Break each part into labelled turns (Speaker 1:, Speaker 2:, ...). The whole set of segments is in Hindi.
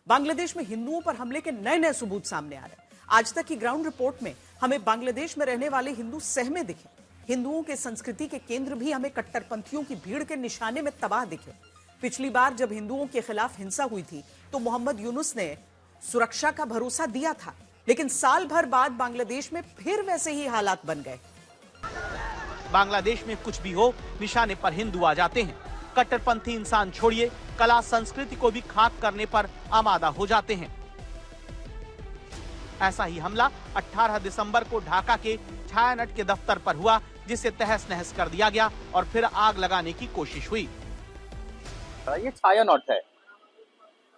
Speaker 1: बांग्लादेश में हिंदुओं पर हमले के नए नए सबूत सामने आ रहे हैं। आज तक की ग्राउंड रिपोर्ट में हमें बांग्लादेश में रहने वाले हिंदू सहमे दिखे। हिंदुओं के संस्कृति के केंद्र भी हमें कट्टरपंथियों की भीड़ के निशाने में तबाह दिखे। पिछली बार जब हिंदुओं के खिलाफ हिंसा हुई थी तो मोहम्मद यूनुस ने सुरक्षा का भरोसा दिया था, लेकिन साल भर बाद बांग्लादेश में फिर वैसे ही हालात बन गए।
Speaker 2: बांग्लादेश में कुछ भी हो, निशाने पर हिंदू आ जाते हैं। कट्टरपंथी इंसान छोड़िए, कला संस्कृति को भी खाक करने पर आमादा हो जाते हैं। ऐसा ही हमला 18 दिसंबर को ढाका के छायानट के दफ्तर पर हुआ, जिसे तहस नहस कर दिया गया और फिर आग लगाने की कोशिश हुई।
Speaker 3: ये छायानट है।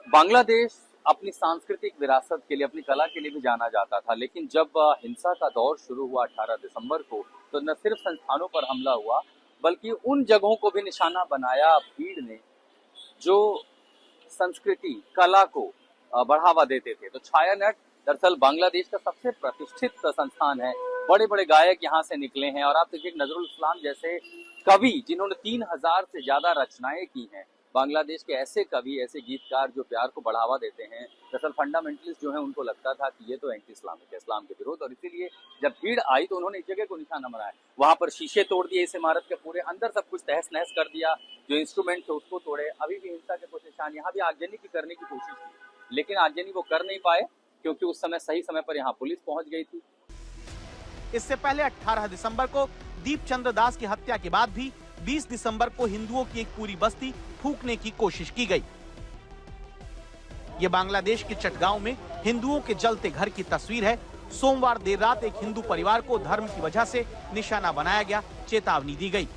Speaker 3: बांग्लादेश अपनी सांस्कृतिक विरासत के लिए, अपनी कला के लिए भी जाना जाता था, लेकिन जब हिंसा का दौर शुरू हुआ 18 दिसंबर को, तो न सिर्फ संस्थानों पर हमला हुआ बल्कि उन जगहों को भी निशाना बनाया भीड़ ने जो संस्कृति कला को बढ़ावा देते थे। तो छायानट दरअसल बांग्लादेश का सबसे प्रतिष्ठित संस्थान है। बड़े बड़े गायक यहाँ से निकले हैं और आप देखिए नजरुल इस्लाम जैसे कवि जिन्होंने 3000 से ज्यादा रचनाएं की हैं। बांग्लादेश के ऐसे कवि, ऐसे गीतकार जो प्यार को बढ़ावा देते हैं। दरअसल फंडामेंटलिस्ट जो है उनको लगता था कि ये तो एंटी इस्लामिक है, इस्लाम के विरोध, और इसीलिए जब भीड़ आई तो उन्होंने इस जगह को निशाना बनाया। वहां पर शीशे तोड़ दिए इस इमारत के पूरे, अंदर सब कुछ तहस नहस कर दिया, जो इंस्ट्रूमेंट थे उसको तोड़े। अभी भी हिंसा के कुछ निशान, यहाँ भी आगजनी की करने की कोशिश की, लेकिन आगजनी वो कर नहीं पाए क्योंकि उस समय सही समय पर यहाँ पुलिस पहुंच गई थी।
Speaker 2: इससे पहले 18 दिसंबर को दीप चंद्र दास की हत्या के बाद भी 20 दिसंबर को हिंदुओं की एक पूरी बस्ती फूंकने की कोशिश की गई। ये बांग्लादेश के चटगांव में हिंदुओं के जलते घर की तस्वीर है। सोमवार देर रात एक हिंदू परिवार को धर्म की वजह से निशाना बनाया गया, चेतावनी दी गई।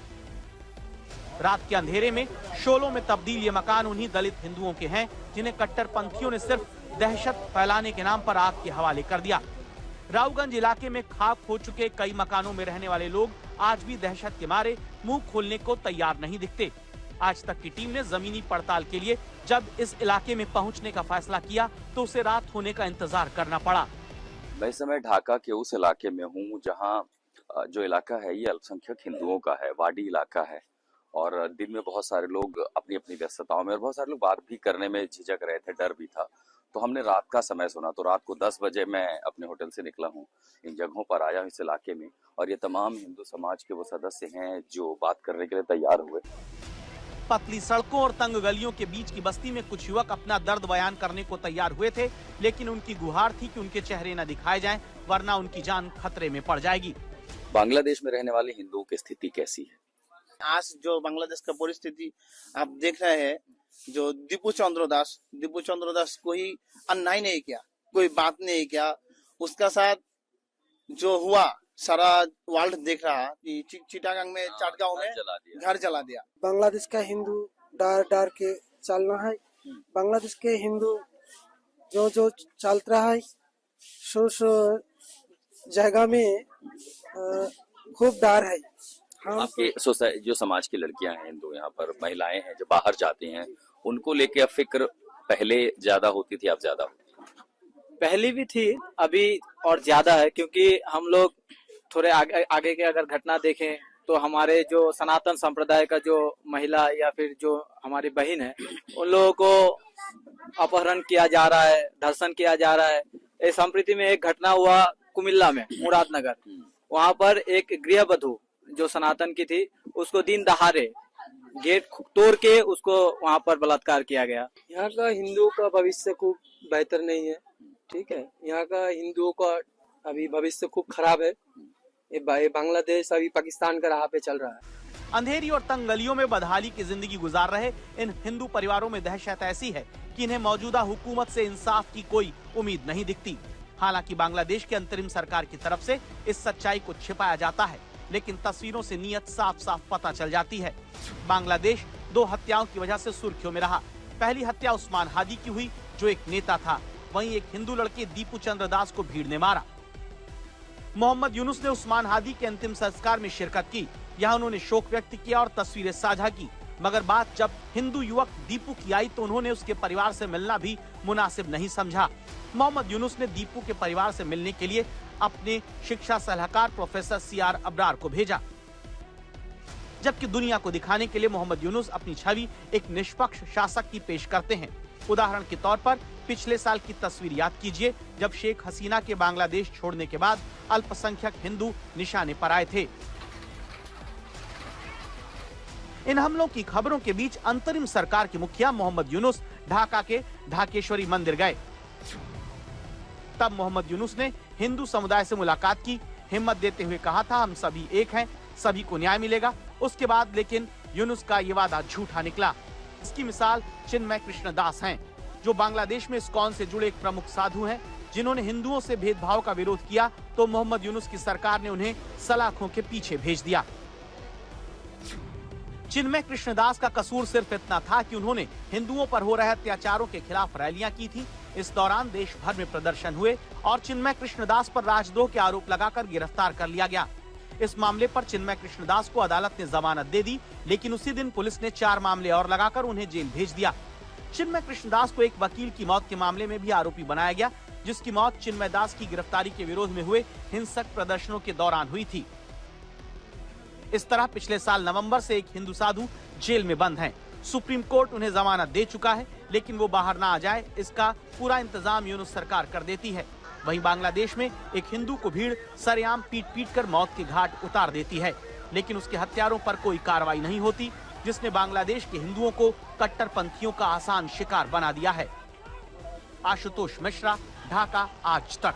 Speaker 2: रात के अंधेरे में शोलों में तब्दील ये मकान उन्हीं दलित हिंदुओं के हैं जिन्हें कट्टरपंथियों ने सिर्फ दहशत फैलाने के नाम पर आग के हवाले कर दिया। रावगंज इलाके में खाक हो चुके कई मकानों में रहने वाले लोग आज भी दहशत के मारे मुंह खोलने को तैयार नहीं दिखते। आज तक की टीम ने जमीनी पड़ताल के लिए जब इस इलाके में पहुंचने का फैसला किया तो उसे रात होने का इंतजार करना पड़ा।
Speaker 4: मैं इस समय ढाका के उस इलाके में हूँ जहाँ जो इलाका है ये अल्पसंख्यक हिंदुओं का है, वाडी इलाका है, और दिन में बहुत सारे लोग अपनी अपनी व्यस्तताओं में, और बहुत सारे लोग बात भी करने में झिझक रहे थे, डर भी था। तो हमने रात का समय सुना, तो रात को 10 बजे मैं अपने होटल से निकला हूँ, इन जगहों पर आया हूँ इस इलाके में, और ये तमाम हिंदू समाज के वो सदस्य हैं जो बात करने के लिए तैयार हुए।
Speaker 2: पतली सड़कों और तंग गलियों के बीच की बस्ती में कुछ युवक अपना दर्द बयान करने को तैयार हुए थे, लेकिन उनकी गुहार थी कि उनके चेहरे न दिखाए जाएं, वरना उनकी जान खतरे में पड़ जाएगी।
Speaker 4: बांग्लादेश में रहने वाले हिंदुओं की स्थिति कैसी है?
Speaker 5: आज जो बांग्लादेश का परिस्थिति आप देख रहे हैं, जो दीपू चंद्र दास कोई अन्याय नहीं किया, कोई बात नहीं किया, उसका साथ जो हुआ सारा वर्ल्ड देख रहा कि चिटागांग में चटगांव में घर जला दिया।
Speaker 6: बांग्लादेश का हिंदू डर डर के चलना है। बांग्लादेश के हिंदू जो जो चल रहा है सो जगह में खूब डर है।
Speaker 4: आपके जो समाज की लड़कियां हैं हिंदू, यहाँ पर महिलाएं हैं जो बाहर जाती हैं, उनको लेके अब फिक्र पहले ज्यादा होती थी, अब ज्यादा होती?
Speaker 7: पहले भी थी, अभी और ज्यादा है, क्योंकि हम लोग थोड़े आगे के अगर घटना देखें तो हमारे जो सनातन संप्रदाय का जो महिला या फिर जो हमारी बहन है, उन लोगों को अपहरण किया जा रहा है, धर्षण किया जा रहा है। इस संप्रति में एक घटना हुआ कुमिल्ला में, मुरादनगर, वहाँ पर एक गृहवधू जो सनातन की थी, उसको दिन दहाड़े गेट तोड़ के उसको वहाँ पर बलात्कार किया गया।
Speaker 6: यहाँ का हिंदुओं का भविष्य खूब बेहतर नहीं है, ठीक है। यहाँ का हिंदुओं का अभी भविष्य खूब खराब है। ये बांग्लादेश अभी पाकिस्तान का राह पे चल रहा है।
Speaker 2: अंधेरी और तंग गलियों में बदहाली की जिंदगी गुजार रहे इन हिंदू परिवारों में दहशत ऐसी है कि इन्हें मौजूदा हुकूमत से इंसाफ की कोई उम्मीद नहीं दिखती। हालांकि बांग्लादेश की अंतरिम सरकार की तरफ से इस सच्चाई को छिपाया जाता है, लेकिन तस्वीरों से नीयत साफ साफ पता चल जाती है। बांग्लादेश 2 हत्याओं की वजह से सुर्खियों में रहा। पहली हत्या उस्मान हादी की हुई जो एक नेता था, वहीं एक हिंदू लड़के दीपू चंद्र दास को भीड़ ने मारा। मोहम्मद यूनुस ने उस्मान हादी के अंतिम संस्कार में शिरकत की। यहाँ उन्होंने शोक व्यक्त किया और तस्वीरें साझा की, मगर बात जब हिंदू युवक दीपू की आई तो उन्होंने उसके परिवार से मिलना भी मुनासिब नहीं समझा। मोहम्मद यूनुस ने दीपू के परिवार से मिलने के लिए अपने शिक्षा सलाहकार प्रोफेसर सीआर अब्रार को भेजा, जबकि दुनिया को दिखाने के लिए मोहम्मद यूनुस अपनी छवि एक निष्पक्ष शासक की पेश करते हैं। उदाहरण के तौर पर पिछले साल की तस्वीर याद कीजिए, जब शेख हसीना के बांग्लादेश छोड़ने के बाद अल्पसंख्यक हिंदू निशाने पर आए थे। इन हमलों की खबरों के बीच अंतरिम सरकार के मुखिया मोहम्मद यूनुस ढाका के ढाकेश्वरी मंदिर गए। तब मोहम्मद यूनुस ने हिंदू समुदाय से मुलाकात की, हिम्मत देते हुए कहा था हम सभी एक हैं, सभी को न्याय मिलेगा। उसके बाद लेकिन यूनुस का ये वादा झूठा निकला। इसकी मिसाल चिन्मय कृष्ण दास हैं, जो बांग्लादेश में इस्कॉन से जुड़े एक प्रमुख साधु हैं, जिन्होंने हिंदुओं से भेदभाव का विरोध किया तो मोहम्मद यूनुस की सरकार ने उन्हें सलाखों के पीछे भेज दिया। चिन्मय कृष्णदास का कसूर सिर्फ इतना था कि उन्होंने हिंदुओं पर हो रहे अत्याचारों के खिलाफ रैलियां की थी। इस दौरान देश भर में प्रदर्शन हुए और चिन्मय कृष्णदास पर राजद्रोह के आरोप लगाकर गिरफ्तार कर लिया गया। इस मामले पर चिन्मय कृष्णदास को अदालत ने जमानत दे दी, लेकिन उसी दिन पुलिस ने 4 मामले और लगाकर उन्हें जेल भेज दिया। चिन्मय कृष्णदास को एक वकील की मौत के मामले में भी आरोपी बनाया गया, जिसकी मौत चिन्मय दास की गिरफ्तारी के विरोध में हुए हिंसक प्रदर्शनों के दौरान हुई थी। इस तरह पिछले साल नवंबर से एक हिंदू साधु जेल में बंद हैं। सुप्रीम कोर्ट उन्हें जमानत दे चुका है, लेकिन वो बाहर ना आ जाए, इसका पूरा इंतजाम यूनुस सरकार कर देती है। वहीं बांग्लादेश में एक हिंदू को भीड़ सरेआम पीट कर मौत के घाट उतार देती है, लेकिन उसके हत्यारों पर कोई कार्रवाई नहीं होती, जिसने बांग्लादेश के हिंदुओं को कट्टरपंथियों का आसान शिकार बना दिया है। आशुतोष मिश्रा, ढाका, आज तक।